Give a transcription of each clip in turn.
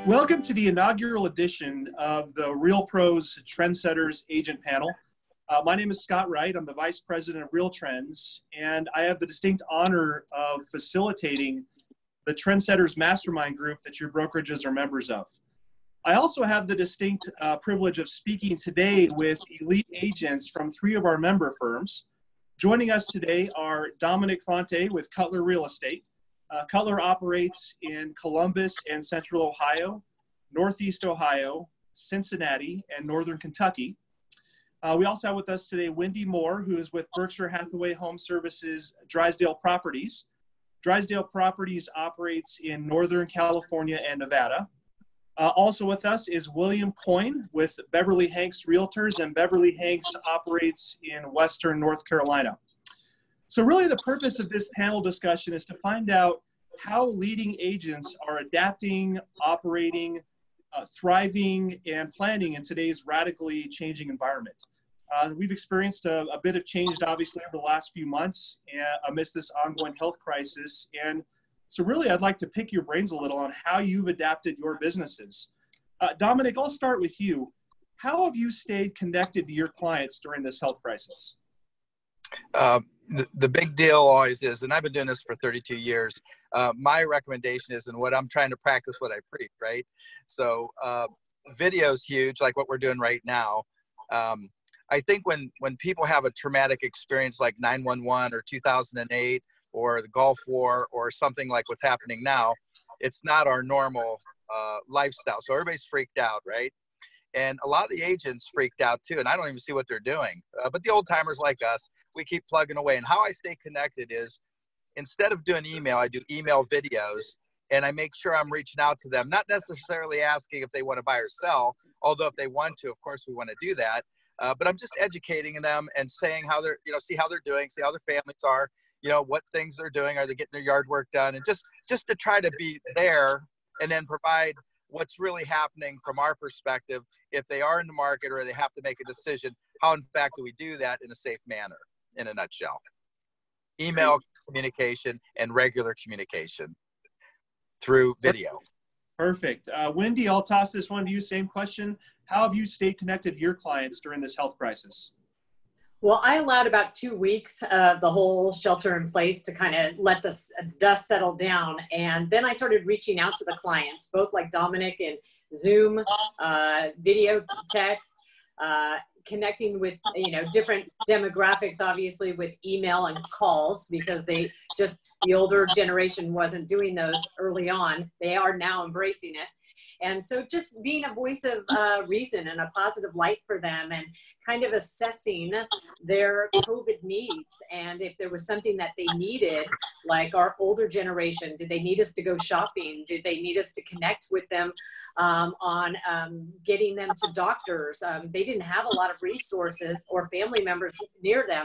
Welcome to the inaugural edition of the Real Pros Trendsetters Agent Panel. My name is Scott Wright. I'm the Vice President of Real Trends, and I have the distinct honor of facilitating the Trendsetters Mastermind group that your brokerages are members of. I also have the distinct privilege of speaking today with elite agents from 3 of our member firms. Joining us today are Dominic with Cutler Real Estate. Cutler operates in Columbus and Central Ohio, Northeast Ohio, Cincinnati, and Northern Kentucky. We also have with us today Wendy Moore, who is with Berkshire Hathaway Home Services Drysdale Properties. Drysdale Properties operates in Northern California and Nevada. Also with us is William Coyne with Beverly Hanks Realtors, and Beverly Hanks operates in Western North Carolina. So really the purpose of this panel discussion is to find out how leading agents are adapting, operating, thriving, and planning in today's radically changing environment. We've experienced a bit of change, obviously, over the last few months amidst this ongoing health crisis. And so really, I'd like to pick your brains a little on how you've adapted your businesses. Dominic, I'll start with you. How have you stayed connected to your clients during this health crisis? The big deal always is, and I've been doing this for 32 years, my recommendation is, and what I'm trying to practice what I preach, right? So video is huge, like what we're doing right now. I think when people have a traumatic experience like 9/11 or 2008 or the Gulf War or something like what's happening now, it's not our normal lifestyle. So everybody's freaked out, right? And a lot of the agents freaked out too, and I don't even see what they're doing. But the old timers like us, we keep plugging away. And how I stay connected is, instead of doing email, I do email videos, and I make sure I'm reaching out to them, not necessarily asking if they want to buy or sell, although if they want to, of course, we want to do that. But I'm just educating them and saying how they're, see how they're doing, see how their families are, what things they're doing, are they getting their yard work done, and just to try to be there and then provide what's really happening from our perspective. If they are in the market or they have to make a decision, how in fact do we do that in a safe manner, in a nutshell? Email communication and regular communication through video. Perfect. Wendy, I'll toss this one to you. Same question. How have you stayed connected to your clients during this health crisis? Well, I allowed about 2 weeks of the whole shelter in place to kind of let the dust settle down. And then I started reaching out to the clients, both like Dominic and Zoom, video, text, connecting with, different demographics, obviously with email and calls, because the older generation wasn't doing those early on. They are now embracing it. And so just being a voice of reason and a positive light for them, and kind of assessing their COVID needs. And if there was something that they needed, like our older generation, did they need us to go shopping? Did they need us to connect with them on getting them to doctors? They didn't have a lot of resources or family members near them.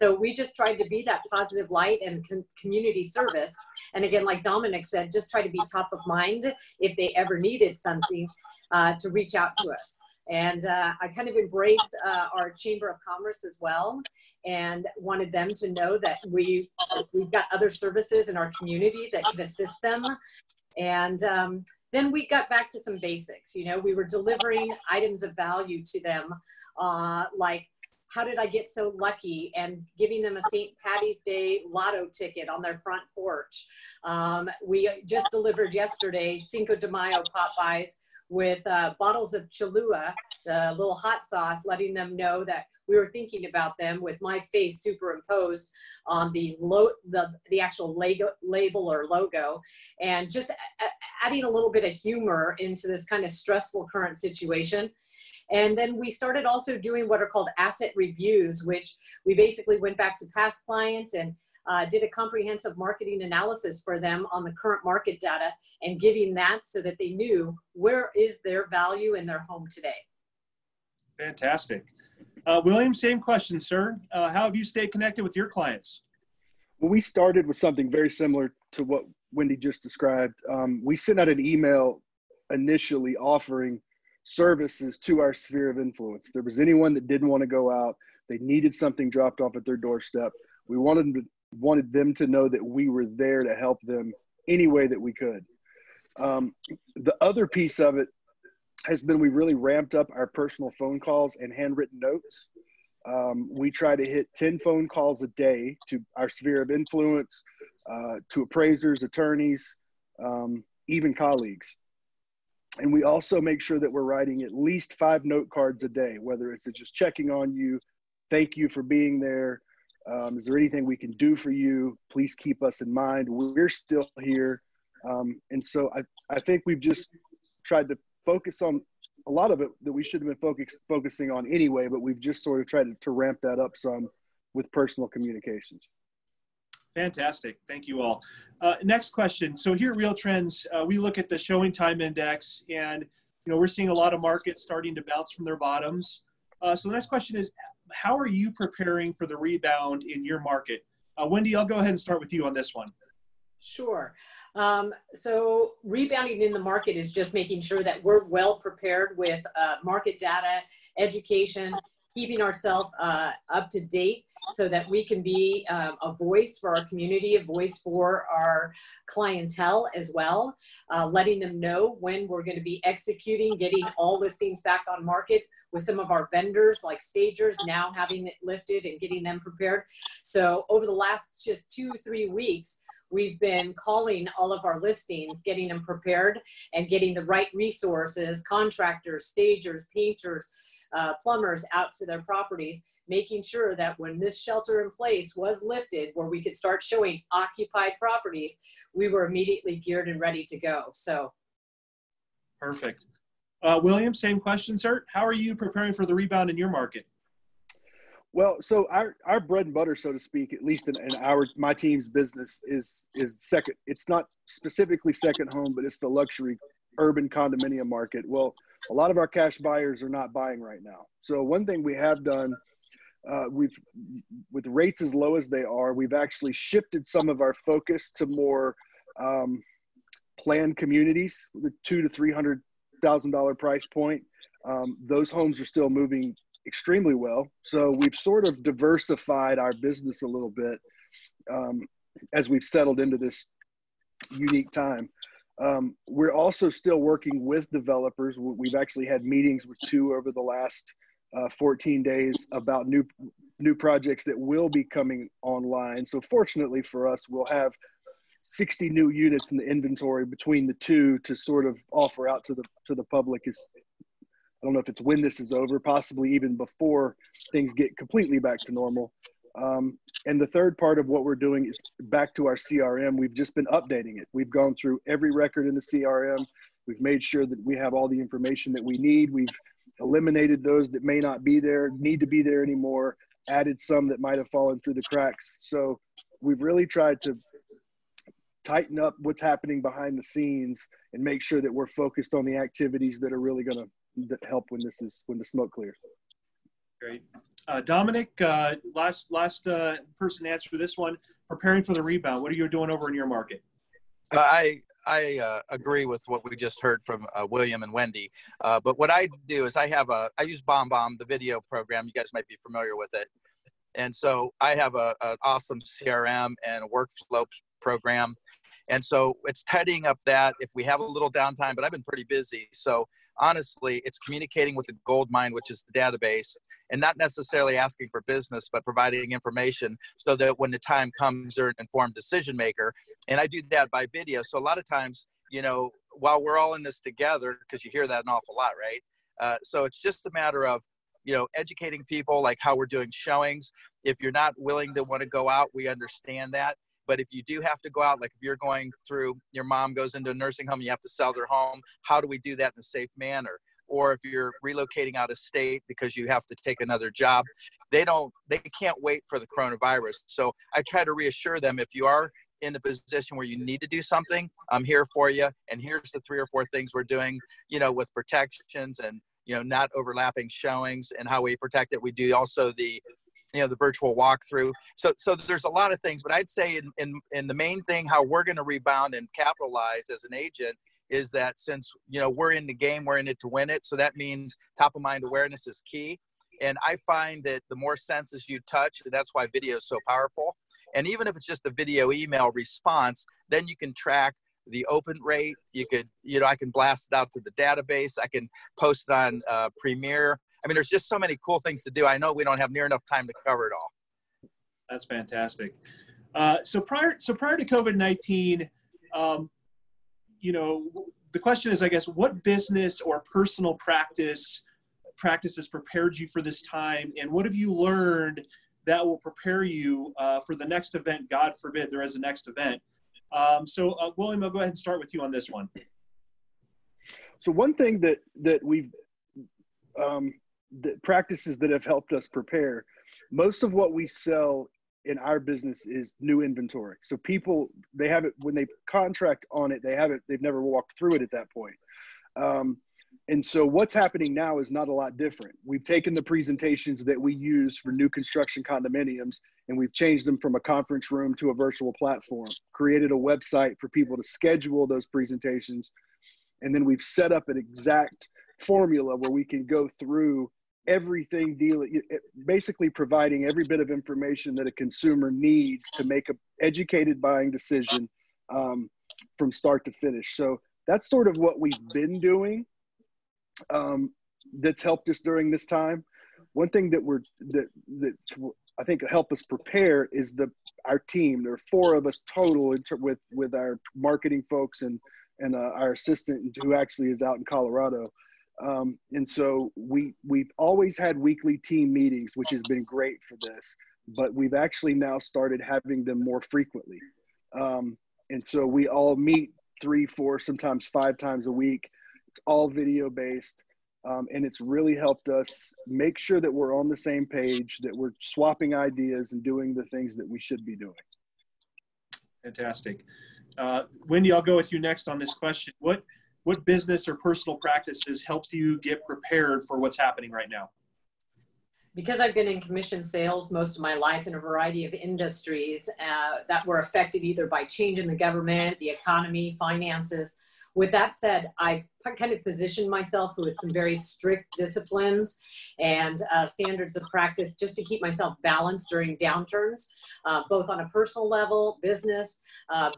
So we just tried to be that positive light and community service. And again, like Dominic said, just try to be top of mind if they ever needed something to reach out to us. And I kind of embraced our Chamber of Commerce as well, and wanted them to know that we've got other services in our community that can assist them. And then we got back to some basics. We were delivering items of value to them, like, how did I get so lucky, and giving them a St. Patty's Day lotto ticket on their front porch. We just delivered yesterday Cinco de Mayo Popeyes with bottles of Cholula, the little hot sauce, letting them know that we were thinking about them, with my face superimposed on the actual label or logo, and just adding a little bit of humor into this kind of stressful current situation. And then we started also doing what are called asset reviews, which we basically went back to past clients and did a comprehensive marketing analysis for them on the current market data, and giving that so that they knew where is their value in their home today. Fantastic. William, same question, sir. How have you stayed connected with your clients? Well, we started with something very similar to what Wendy just described. We sent out an email initially offering services to our sphere of influence. If there was anyone that didn't want to go out, they needed something dropped off at their doorstep, we wanted them to know that we were there to help them any way that we could. The other piece of it has been we really ramped up our personal phone calls and handwritten notes. We try to hit 10 phone calls a day to our sphere of influence, to appraisers, attorneys, even colleagues. And we also make sure that we're writing at least 5 note cards a day, whether it's just checking on you, thank you for being there. Is there anything we can do for you? Please keep us in mind. We're still here. And so I think we've just tried to focus on a lot of it that we should have been focusing on anyway, but we've just sort of tried to ramp that up some with personal communications. Fantastic. Thank you all. Next question. So here at Real Trends, we look at the showing time index, and we're seeing a lot of markets starting to bounce from their bottoms. So the next question is, how are you preparing for the rebound in your market? Wendy, I'll go ahead and start with you on this one. Sure. So rebounding in the market is just making sure that we're well prepared with market data, education, keeping ourselves up to date so that we can be a voice for our community, a voice for our clientele as well, letting them know when we're going to be executing, getting all listings back on market with some of our vendors like stagers now having it lifted and getting them prepared. So over the last just 2-3 weeks, we've been calling all of our listings, getting them prepared and getting the right resources, contractors, stagers, painters, plumbers out to their properties, making sure that when this shelter in place was lifted, where we could start showing occupied properties, we were immediately geared and ready to go. So. Perfect. William, same question, sir. How are you preparing for the rebound in your market? Well, so our bread and butter, so to speak, at least in my team's business is second. It's not specifically second home, but it's the luxury urban condominium market. Well, a lot of our cash buyers are not buying right now. So one thing we have done, with rates as low as they are, we've actually shifted some of our focus to more planned communities with $200,000 to $300,000 price point. Those homes are still moving extremely well. So we've sort of diversified our business a little bit as we've settled into this unique time. We're also still working with developers. We've actually had meetings with 2 over the last 14 days about new projects that will be coming online. So fortunately for us, we'll have 60 new units in the inventory between the 2 to sort of offer out to the public. I don't know if it's when this is over, possibly even before things get completely back to normal. And the third part of what we're doing is back to our CRM. We've just been updating it. We've gone through every record in the CRM. We've made sure that we have all the information that we need. We've eliminated those that may not be there, need to be there anymore, added some that might have fallen through the cracks. So we've really tried to tighten up what's happening behind the scenes and make sure that we're focused on the activities that are really going to help when the smoke clears. Great. Dominic, last person to answer this one, preparing for the rebound. What are you doing over in your market? I agree with what we just heard from William and Wendy. But what I do is I use BombBomb, the video program. You guys might be familiar with it. And so I have an awesome CRM and a workflow program. And so it's tidying up that if we have a little downtime, but I've been pretty busy. So honestly, it's communicating with the gold mine, which is the database, and not necessarily asking for business, but providing information so that when the time comes, they're an informed decision maker. And I do that by video. So a lot of times, while we're all in this together, because you hear that an awful lot, right? So it's just a matter of, educating people, like how we're doing showings. If you're not willing to want to go out, we understand that. But if you do have to go out, like if you're going through, your mom goes into a nursing home, you have to sell their home. How do we do that in a safe manner? Or if you're relocating out of state because you have to take another job, they can't wait for the coronavirus. So I try to reassure them, if you are in the position where you need to do something, I'm here for you. And here's the 3 or 4 things we're doing, with protections and, not overlapping showings and how we protect it. We do also the virtual walkthrough. So there's a lot of things, but I'd say in the main thing, how we're going to rebound and capitalize as an agent is that since, we're in the game, we're in it to win it. So that means top of mind awareness is key. And I find that the more senses you touch, that's why video is so powerful. And even if it's just a video email response, then you can track the open rate. You could, I can blast it out to the database. I can post it on Premiere. I mean, there's just so many cool things to do. I know we don't have near enough time to cover it all. That's fantastic. So prior to COVID-19, the question is, I guess, what business or personal practices prepared you for this time, and what have you learned that will prepare you for the next event? God forbid there is a next event. William, I'll go ahead and start with you on this one. So one thing that we've the practices that have helped us prepare, most of what we sell in our business is new inventory. So people, they have it when they contract on it, they've never walked through it at that point. And so what's happening now is not a lot different. We've taken the presentations that we use for new construction condominiums, and we've changed them from a conference room to a virtual platform, created a website for people to schedule those presentations. And then we've set up an exact formula where we can go through everything, basically providing every bit of information that a consumer needs to make an educated buying decision from start to finish. So that's sort of what we've been doing that's helped us during this time. One thing that I think help us prepare is our team. There are 4 of us total with our marketing folks and our assistant who actually is out in Colorado. And so we've always had weekly team meetings, which has been great for this, but we've actually now started having them more frequently. And so we all meet 3, 4, sometimes 5 times a week. It's all video based. And it's really helped us make sure that we're on the same page, that we're swapping ideas and doing the things that we should be doing. Fantastic. Wendy, I'll go with you next on this question. What business or personal practices helped you get prepared for what's happening right now? Because I've been in commission sales most of my life in a variety of industries that were affected either by change in the government, the economy, finances. With that said, I've kind of positioned myself with some very strict disciplines and standards of practice just to keep myself balanced during downturns, both on a personal level, business,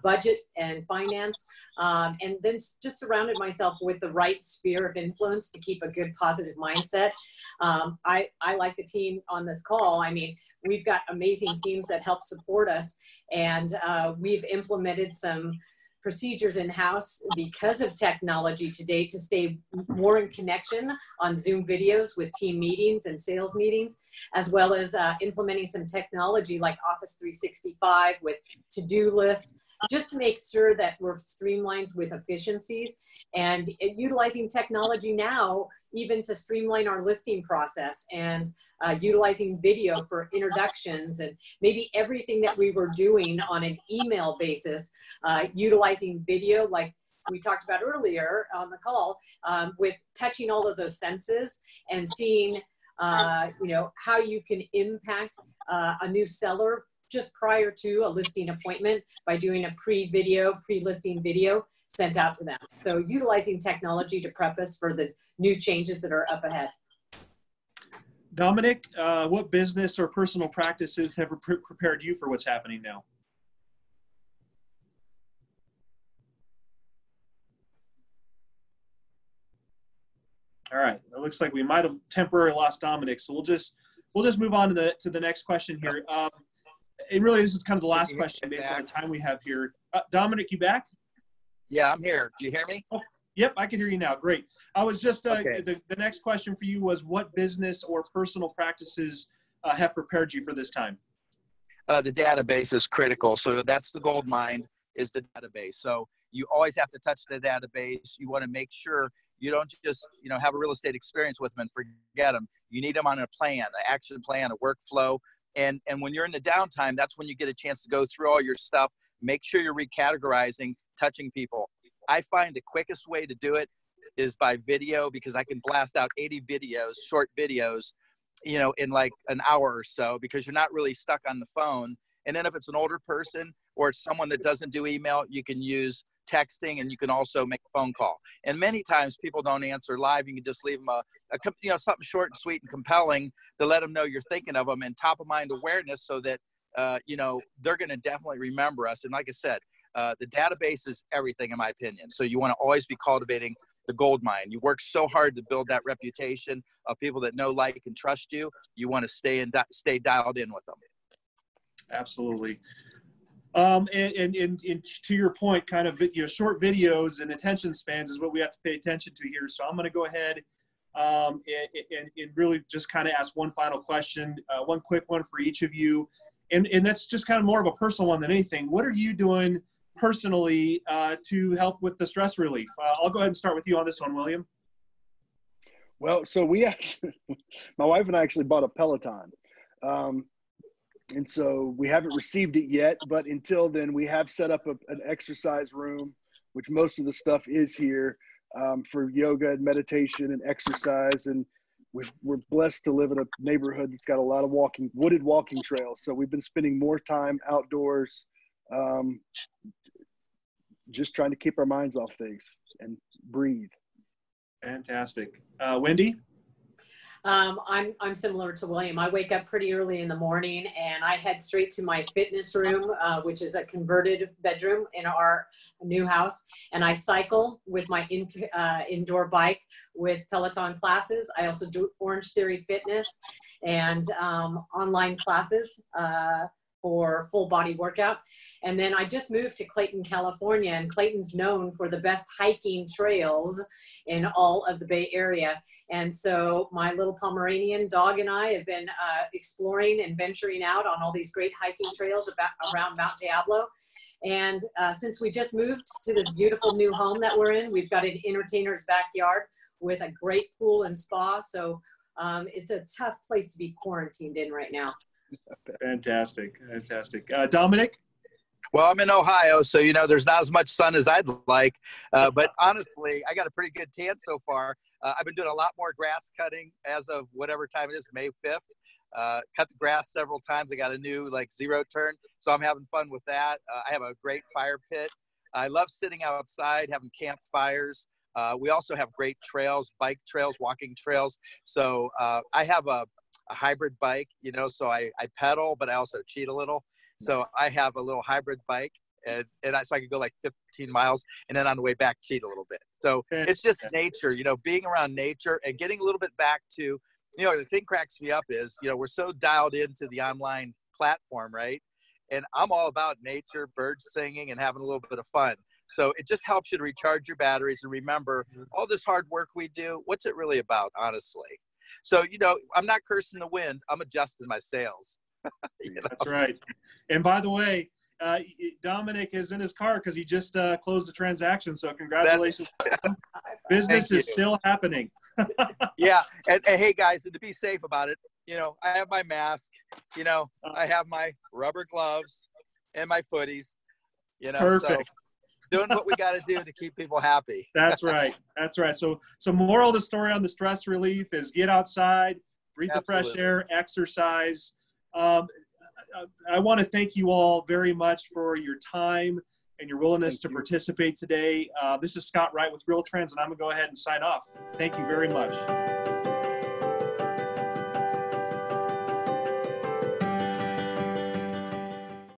budget, and finance. And then just surrounded myself with the right sphere of influence to keep a good positive mindset. I like the team on this call. I mean, we've got amazing teams that help support us, and we've implemented some procedures in-house because of technology today to stay more in connection on Zoom videos with team meetings and sales meetings, as well as implementing some technology like Office 365 with to-do lists, just to make sure that we're streamlined with efficiencies, and utilizing technology now even to streamline our listing process, and utilizing video for introductions, and maybe everything that we were doing on an email basis, utilizing video like we talked about earlier on the call, with touching all of those senses and seeing how you can impact a new seller just prior to a listing appointment by doing a pre-listing video sent out to them. So utilizing technology to prep us for the new changes that are up ahead. Dominic, what business or personal practices have prepared you for what's happening now? All right, it looks like we might have temporarily lost Dominic, so we'll just move on to the next question here. And really, this is kind of the last question based on the time we have here. Dominic, you back? Yeah, I'm here. Do you hear me? Oh, yep, I can hear you now. Great. I was just, okay. The next question for you was, what business or personal practices have prepared you for this time? The database is critical. So that's the gold mine, is the database. So you always have to touch the database. You want to make sure you don't just, have a real estate experience with them and forget them. You need them on a plan, an action plan, a workflow. And when you're in the downtime, that's when you get a chance to go through all your stuff. Make sure you're recategorizing, touching people. I find the quickest way to do it is by video, because I can blast out 80 videos, short videos, in like an hour or so, because you're not really stuck on the phone. And then if it's an older person or it's someone that doesn't do email, you can use texting, and you can also make a phone call. And many times people don't answer live. You can just leave them something short and sweet and compelling to let them know you're thinking of them, and top of mind awareness, so that they're going to definitely remember us. And like I said, The database is everything, in my opinion. So you want to always be cultivating the gold mine. You work so hard to build that reputation of people that know, like, and trust you. You want to stay dialed in with them. Absolutely. And to your point, kind of, short videos and attention spans is what we have to pay attention to here. So I'm going to go ahead and really just kind of ask one final question, one quick one for each of you. And that's just kind of more of a personal one than anything. What are you doing personally to help with the stress relief? I'll go ahead and start with you on this one, William. Well, so my wife and I actually bought a Peloton. And so we haven't received it yet, but until then we have set up an exercise room, which most of the stuff is here, for yoga and meditation and exercise. And we're blessed to live in a neighborhood that's got a lot of wooded walking trails. So we've been spending more time outdoors, just trying to keep our minds off things and breathe. Fantastic. Wendy? I'm similar to William. I wake up pretty early in the morning and I head straight to my fitness room, which is a converted bedroom in our new house. And I cycle with my indoor bike with Peloton classes. I also do Orange Theory Fitness and online classes for full body workout. And then I just moved to Clayton, California, and Clayton's known for the best hiking trails in all of the Bay Area. And so my little Pomeranian dog and I have been exploring and venturing out on all these great hiking trails around Mount Diablo. And since we just moved to this beautiful new home that we're in, we've got an entertainer's backyard with a great pool and spa. So it's a tough place to be quarantined in right now. Fantastic. Fantastic. Dominic? Well, I'm in Ohio, so, there's not as much sun as I'd like. But honestly, I got a pretty good tan so far. I've been doing a lot more grass cutting as of whatever time it is, May 5th. Cut the grass several times. I got a new, zero turn, so I'm having fun with that. I have a great fire pit. I love sitting outside, having campfires. We also have great trails, bike trails, walking trails. So I have a hybrid bike, so I pedal, but I also cheat a little. So I have a little hybrid bike, so I could go 15 miles, and then on the way back, cheat a little bit. So it's just nature, being around nature and getting a little bit back to, the thing cracks me up is, we're so dialed into the online platform, right? And I'm all about nature, birds singing, and having a little bit of fun. So it just helps you to recharge your batteries and remember all this hard work we do. What's it really about, honestly? So, I'm not cursing the wind. I'm adjusting my sails. That's right. And by the way, Dominic is in his car because he just closed the transaction. So congratulations. Business is still happening. Yeah. And hey, guys, and to be safe about it, I have my mask, I have my rubber gloves and my footies, Perfect. So doing what we got to do to keep people happy. That's right. That's right. So moral of the story on the stress relief is get outside, breathe the fresh air, exercise. I want to thank you all very much for your time and your willingness to participate today. This is Scott Wright with Real Trends, and I'm going to go ahead and sign off. Thank you very much.